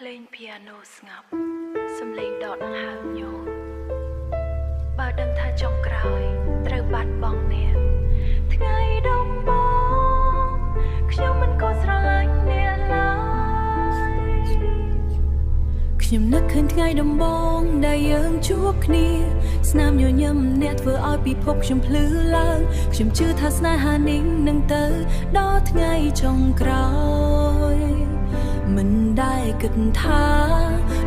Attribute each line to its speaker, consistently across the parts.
Speaker 1: ភ្លេងភីយ៉ាណូស្ងប់សំឡេងដកដង្ហើមញោមបើដឹងថាចុងក្រោយត្រូវបាត់បង់អ្នកថ្ងៃដំបូងខ្ញុំមិនក៏ស្រឡាញ់អ្នកឡើយខ្ញុំនឹកឃើញថ្ងៃដំបូងដែលយើងជួបគ្នាស្នាមញញឹមអ្នកធ្វើឲ្យពិភពខ្ញុំភ្លឺឡើងខ្ញុំជឿថាស្នេហានេះនឹងទៅដល់ថ្ងៃចុងក្រោយមិនដែលគិតថា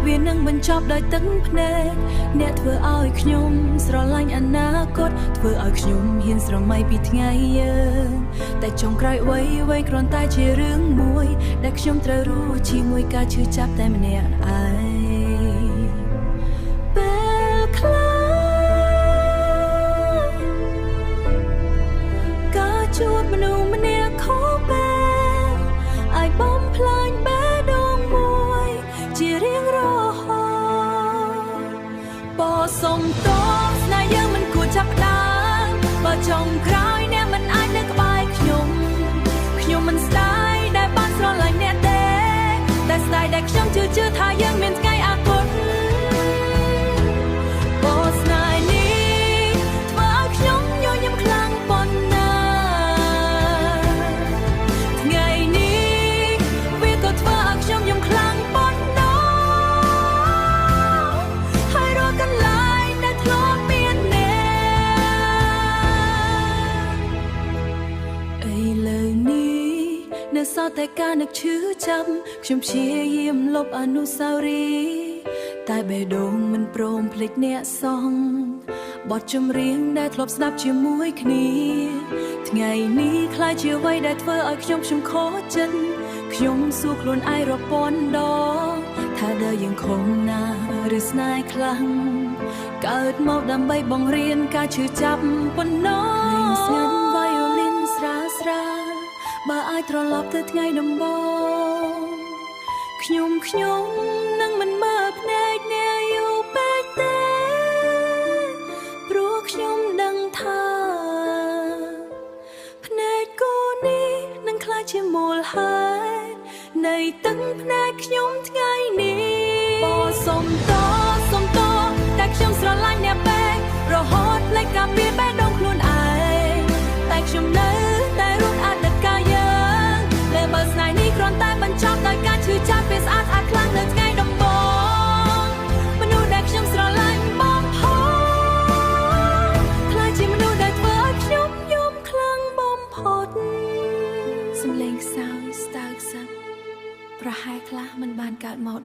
Speaker 1: វានឹងបញ្ចប់ដោយទឹកភ្នែកអ្នកធ្វើឲ្យខ្ញុំស្រឡាញ់អនាគតធ្វើឲ្យខ្ញុំហ៊ានស្រមៃពីថ្ងៃយើងតែចុងក្រោយអ្វីគ្រាន់តែជារឿងមួយដែលខ្ញុំត្រូវរស់ជាមួយការឈឺចាប់តែម្នាក់ឯងពេលខ្លះការជួបមនុស្សម្នាក់ខុសពេលអាចបំផ្លាញបេះដូងមួយជារៀងរហូតបើសុំតបស្នេហ៍យើងមិនគួរចាប់ផ្ដើមបើចុងក្រោយអ្នកមិនអាចនៅក្បែរខ្ញុំមិនស្ដាយដែលបានស្រឡាញ់អ្នកទេតែស្ដាយដែលខ្ញុំជឿថាយើងមានថ្ងៃអនាគតបើស្នេហ៍នេះធ្វើឲ្យខ្ញុំញញឹមខ្លាំងប៉ុណ្ណាថ្ងៃនេះវាក៏ធ្វើឲ្យខ្ញុំយំខ្លាំងប៉ុណ្ណោះហើយរកកន្លែងដែលធ្លាប់មានអ្នកឥឡូវនេះនៅសល់តែការនឹកឈឺចាប់ខ្ញុំព្យាយាមលុបអនុស្សាវរីយ៍តែបេះដូងមិនព្រមភ្លេចអ្នកសងបទចម្រៀងដែលធ្លាប់ស្ដាប់ជាមួយគ្នាថ្ងៃនេះខ្លាចជាអ្វីដែលធ្វើឲ្យខ្ញុំខកចិត្តខ្ញុំសួរខ្លួនឯងរាប់ពាន់ដងថាđờiយើងខំណាឬស្នេហ៍ខ្លាំងកើតមកដើម្បីបង្រៀនការឈឺចាប់ប៉ុណ្ណោះស្ងាត់ violin ស្រាលបើអាចត្រឡប់ទៅថ្ងៃដំបូងខ្ញុំនឹងមិនមើលភ្នែកអ្នកយូរពេកទេព្រោះខ្ញុំដឹងថាភ្នែកគូនេះនឹងក្លាយជាមូលហេតុនៃទឹកភ្នែកខ្ញុំថ្ងៃនេះបើសុំតតែខ្ញុំស្រឡាញ់អ្នកពេករហូតភ្លេចការពីបេះដូងខ្លួនឯងតែខ្ញុំនៅតែរត់អតីតកាលយើងលើបើស្នេហ៍នេះគ្រាន់តែបញ្ចប់ដោយការឈឺចាប់ពេលស្អាតខ្លាំង